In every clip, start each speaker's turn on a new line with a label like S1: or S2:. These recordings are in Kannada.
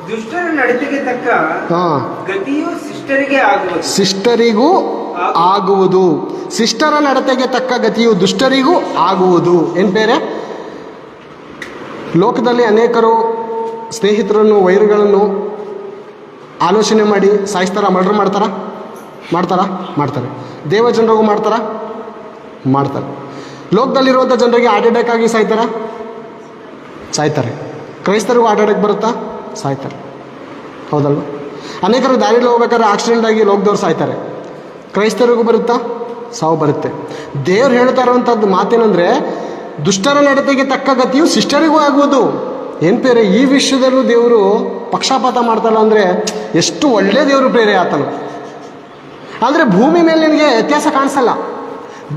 S1: ದುಷ್ಟರ ನಡತೆಗೆ ತಕ್ಕ ಗತಿಯು
S2: ಶಿಷ್ಟರಿಗೂ ಆಗುವುದು. ಶಿಷ್ಟರ ನಡತೆಗೆ ತಕ್ಕ ಗತಿಯು ದುಷ್ಟರಿಗೂ ಆಗುವುದು. ಏನು ಬೇರೆ? ಲೋಕದಲ್ಲಿ ಅನೇಕರು ಸ್ನೇಹಿತರನ್ನು ವೈರುಗಳನ್ನು ಆಲೋಚನೆ ಮಾಡಿ ಸಾಯಿಸ್ತಾರ, ಮರ್ಡರ್ ಮಾಡ್ತಾರೆ. ದೇವ ಜನರಿಗೂ ಮಾಡ್ತಾರೆ. ಲೋಕದಲ್ಲಿರುವಂಥ ಜನರಿಗೆ ಹಾರ್ಟ್ ಅಟ್ಯಾಕ್ ಆಗಿ ಸಾಯ್ತಾರೆ. ಕ್ರೈಸ್ತರಿಗೂ ಹಾರ್ಟ್ ಅಟ್ಯಾಕ್ ಬರುತ್ತಾ? ಸಾಯ್ತಾರೆ. ಹೌದಲ್ವ? ಅನೇಕರು ದಾರಿಯಲ್ಲಿ ಹೋಗ್ಬೇಕಾದ್ರೆ ಆಕ್ಸಿಡೆಂಟ್ ಆಗಿ ಲೋಕದವ್ರು ಸಾಯ್ತಾರೆ. ಕ್ರೈಸ್ತರಿಗೂ ಬರುತ್ತಾ? ಸಾವು ಬರುತ್ತೆ. ದೇವ್ರು ಹೇಳ್ತಾ ಇರುವಂಥದ್ದು ಮಾತೇನೆಂದರೆ, ದುಷ್ಟರ ನಡತೆಗೆ ತಕ್ಕ ಗತಿಯು ಶಿಷ್ಟರಿಗೂ ಆಗುವುದು. ಏನು ಬೇರೆ? ಈ ವಿಷಯದಲ್ಲೂ ದೇವರು ಪಕ್ಷಪಾತ ಮಾಡ್ತಾರಲ್ಲ ಅಂದರೆ ಎಷ್ಟು ಒಳ್ಳೆ ದೇವರು ಬೇರೆ ಆತನು. ಆದರೆ ಭೂಮಿ ಮೇಲೆ ನಿನಗೆ ವ್ಯತ್ಯಾಸ ಕಾಣಿಸಲ್ಲ.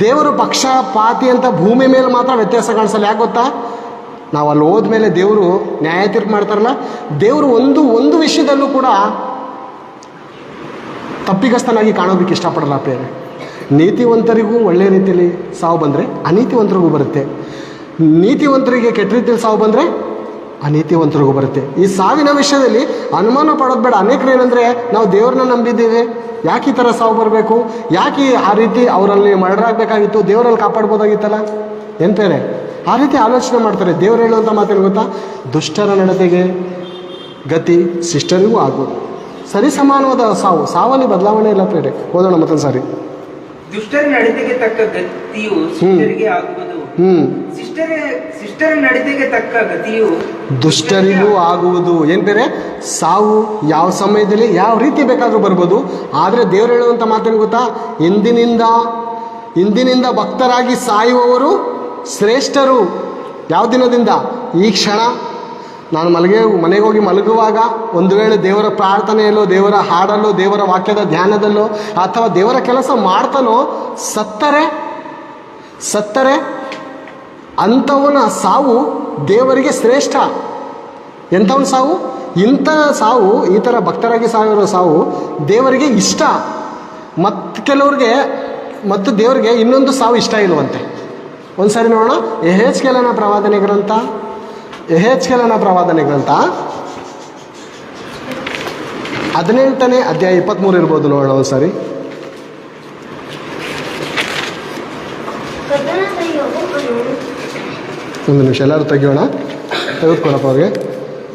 S2: ದೇವರು ಪಕ್ಷಪಾತಿ ಅಂತ ಭೂಮಿ ಮೇಲೆ ಮಾತ್ರ ವ್ಯತ್ಯಾಸ ಕಾಣಿಸಲ್ಲ. ಯಾಕೆ ಗೊತ್ತಾ? ನಾವು ಅಲ್ಲಿ ಹೋದ್ಮೇಲೆ ದೇವರು ನ್ಯಾಯ ತೀರ್ಪು ಮಾಡ್ತಾರಲ್ಲ, ದೇವರು ಒಂದು ವಿಷಯದಲ್ಲೂ ಕೂಡ ತಪ್ಪಿಗಸ್ತನಾಗಿ ಕಾಣೋದಕ್ಕೆ ಇಷ್ಟಪಡಲ್ಲ ಬೇರೆ. ನೀತಿವಂತರಿಗೂ ಒಳ್ಳೆಯ ರೀತಿಯಲ್ಲಿ ಸಾವು ಬಂದರೆ ಅನೀತಿವಂತರಿಗೂ ಬರುತ್ತೆ. ನೀತಿವಂತರಿಗೆ ಕೆಟ್ಟ ರೀತಿಯಲ್ಲಿ ಸಾವು ಬಂದರೆ ಅನೀತಿವಂತರಿಗೂ ಬರುತ್ತೆ. ಈ ಸಾವಿನ ವಿಷಯದಲ್ಲಿ ಅನುಮಾನ ಪಡೋದು ಬೇಡ. ಅನೇಕರು ಏನಂದರೆ, ನಾವು ದೇವ್ರನ್ನ ನಂಬಿದ್ದೇವೆ, ಯಾಕೆ ಈ ಥರ ಸಾವು ಬರಬೇಕು, ಯಾಕೆ ಆ ರೀತಿ ಅವರಲ್ಲಿ ಮರ್ಡರ್ ಆಗಬೇಕಾಗಿತ್ತು, ದೇವರಲ್ಲಿ ಕಾಪಾಡ್ಬೋದಾಗಿತ್ತಲ್ಲ, ಏನು ಬೇರೆ ಆ ರೀತಿ ಆಲೋಚನೆ ಮಾಡ್ತಾರೆ. ದೇವರು ಹೇಳುವಂಥ ಮಾತೇನು ಗೊತ್ತಾ? ದುಷ್ಟರ ನಡತೆಗೆ ಗತಿ ಶಿಷ್ಟರಿಗೂ ಆಗೋದು. ಸರಿ ಸಮಾನವಾದ ಸಾವಲ್ಲಿ ಬದಲಾವಣೆ ಇಲ್ಲ ಬೇರೆ. ಓದೋಣ ಮತ್ತೊಂದು ಸಾರಿ.
S1: ದುಷ್ಟರ ನಡತೆಗೆ ತಕ್ಕ ಗತಿಯು ಶಿಷ್ಟರಿಗೆ ಆಗುವುದು. ಶಿಷ್ಟರ ನಡತೆಗೆ ತಕ್ಕ ಗತಿಯು
S2: ದುಷ್ಟರಿಗೂ ಆಗುವುದು. ಏನು ಬೇರೆ? ಸಾವು ಯಾವ ಸಮಯದಲ್ಲಿ ಯಾವ ರೀತಿ ಬೇಕಾದರೂ ಬರ್ಬೋದು. ಆದರೆ ದೇವರು ಹೇಳುವಂಥ ಮಾತೇನು ಗೊತ್ತಾ? ಇಂದಿನಿಂದ ಭಕ್ತರಾಗಿ ಸಾಯುವವರು ಶ್ರೇಷ್ಠರು. ಯಾವ ದಿನದಿಂದ? ಈ ಕ್ಷಣ ನಾನು ಮನೆಗೆ ಹೋಗಿ ಮಲಗುವಾಗ, ಒಂದು ವೇಳೆ ದೇವರ ಪ್ರಾರ್ಥನೆಯಲ್ಲೋ, ದೇವರ ಹಾಡಲ್ಲೋ, ದೇವರ ವಾಕ್ಯದ ಧ್ಯಾನದಲ್ಲೋ, ಅಥವಾ ದೇವರ ಕೆಲಸ ಮಾಡ್ತಾನೋ ಸತ್ತರೆ ಅಂಥವನ ಸಾವು ದೇವರಿಗೆ ಶ್ರೇಷ್ಠ. ಎಂಥವನ ಸಾವು? ಇಂಥ ಸಾವು, ಈ ಥರ ಭಕ್ತರಾಗಿ ಸಾವಿರೋ ಸಾವು ದೇವರಿಗೆ ಇಷ್ಟ. ಮತ್ತು ದೇವರಿಗೆ ಇನ್ನೊಂದು ಸಾವು ಇಷ್ಟ ಇಲ್ವಂತೆ. ಒಂದು ಸಾರಿ ನೋಡೋಣ. ಯೆಹೆಜ್ಕೇಲನ ಪ್ರವಾದನೆ ಗ್ರಂಥ 18ನೇ ಅಧ್ಯಾಯ 23 ಇರ್ಬೋದು. ನೋಡೋಣ ಒಂದು ಸಾರಿ. ಒಂದು ನಿಮಿಷ ಎಲ್ಲರೂ ತೆಗಿಯೋಣ. ತೆಗೆದುಕೊಡಪ್ಪ ಅವ್ರಿಗೆ.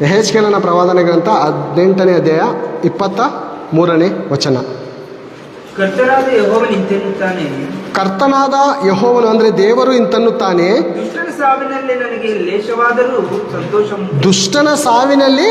S2: ಯೆಹೆಜ್ಕೇಲನ ಪ್ರವಾದನೆ ಗ್ರಂಥ 18ನೇ ಅಧ್ಯಾಯ 23ನೇ ವಚನ. ಕರ್ತನಾದ ಯೆಹೋವನು ಅಂದರೆ ದೇವರು ಇಂತನ್ನುತ್ತಾನೆ,
S1: ದುಷ್ಟನ ಸಾವಿನಲ್ಲಿ ನನಗೆ ಲೇಷವಾದರೂ ಸಂತೋಷ.
S2: ದುಷ್ಟನ ಸಾವಿನಲ್ಲಿ